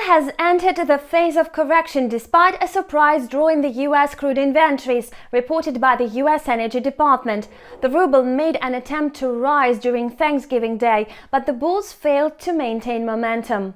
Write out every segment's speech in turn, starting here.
has entered the phase of correction despite a surprise draw in the US crude inventories, reported by the US Energy Department. The ruble made an attempt to rise during Thanksgiving Day, but the bulls failed to maintain momentum.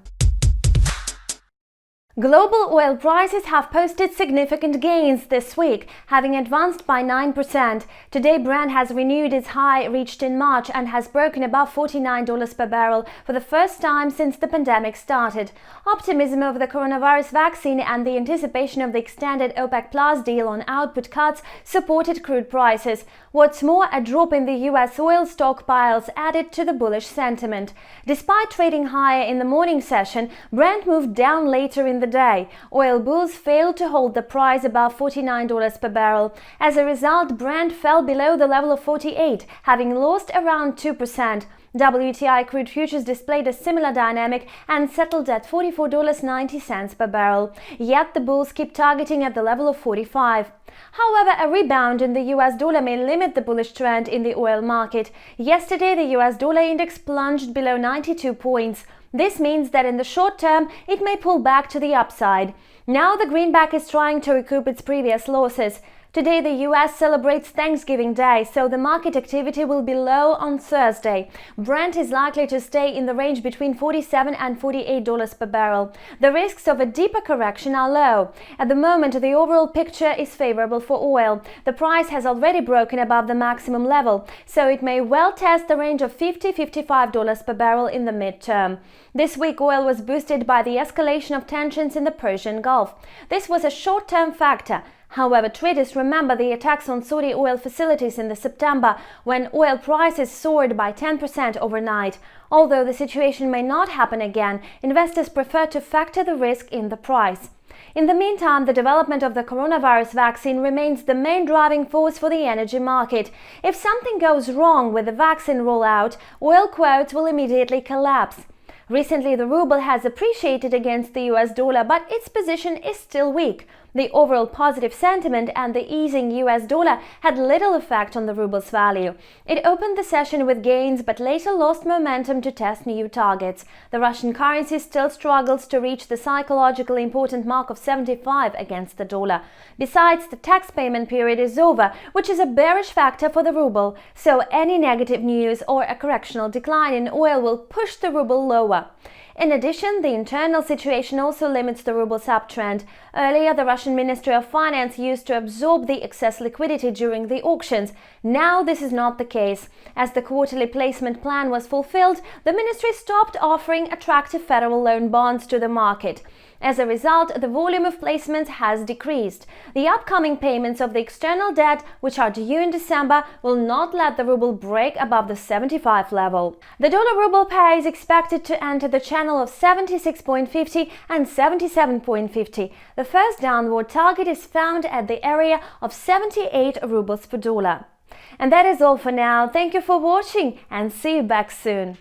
Global oil prices have posted significant gains this week, having advanced by 9%. Today, Brent has renewed its high reached in March and has broken above $49 per barrel for the first time since the pandemic started. Optimism over the coronavirus vaccine and the anticipation of the extended OPEC Plus deal on output cuts supported crude prices. What's more, a drop in the US oil stockpiles added to the bullish sentiment. Despite trading higher in the morning session, Brent moved down later in the day. Oil bulls failed to hold the price above $49 per barrel. As a result, Brent fell below the level of 48, having lost around 2%. WTI crude futures displayed a similar dynamic and settled at $44.90 per barrel. Yet the bulls keep targeting at the level of 45. However, a rebound in the US dollar may limit the bullish trend in the oil market. Yesterday, the US dollar index plunged below 92 points. This means that in the short term, it may pull back to the upside. Now the greenback is trying to recoup its previous losses. Today, the US celebrates Thanksgiving Day, so the market activity will be low on Thursday. Brent is likely to stay in the range between $47 and $48 per barrel. The risks of a deeper correction are low. At the moment, the overall picture is favorable for oil. The price has already broken above the maximum level, so it may well test the range of $50–$55 per barrel in the midterm. This week, oil was boosted by the escalation of tensions in the Persian Gulf. This was a short-term factor. However, traders remember the attacks on Saudi oil facilities in September, when oil prices soared by 10% overnight. Although the situation may not happen again, investors prefer to factor the risk in the price. In the meantime, the development of the coronavirus vaccine remains the main driving force for the energy market. If something goes wrong with the vaccine rollout, oil quotes will immediately collapse. Recently, the ruble has appreciated against the US dollar, but its position is still weak. The overall positive sentiment and the easing US dollar had little effect on the ruble's value. It opened the session with gains but later lost momentum to test new targets. The Russian currency still struggles to reach the psychologically important mark of 75 against the dollar. Besides, the tax payment period is over, which is a bearish factor for the ruble, so any negative news or a correctional decline in oil will push the ruble lower. In addition, the internal situation also limits the ruble's uptrend. Earlier, the Russian Ministry of Finance used to absorb the excess liquidity during the auctions. Now this is not the case. As the quarterly placement plan was fulfilled, the ministry stopped offering attractive federal loan bonds to the market. As a result, the volume of placements has decreased. The upcoming payments of the external debt, which are due in December, will not let the ruble break above the 75 level. The dollar-ruble pair is expected to enter the channel of 76.50 and 77.50. The first downward target is found at the area of 78 rubles per dollar. And that is all for now. Thank you for watching and see you back soon.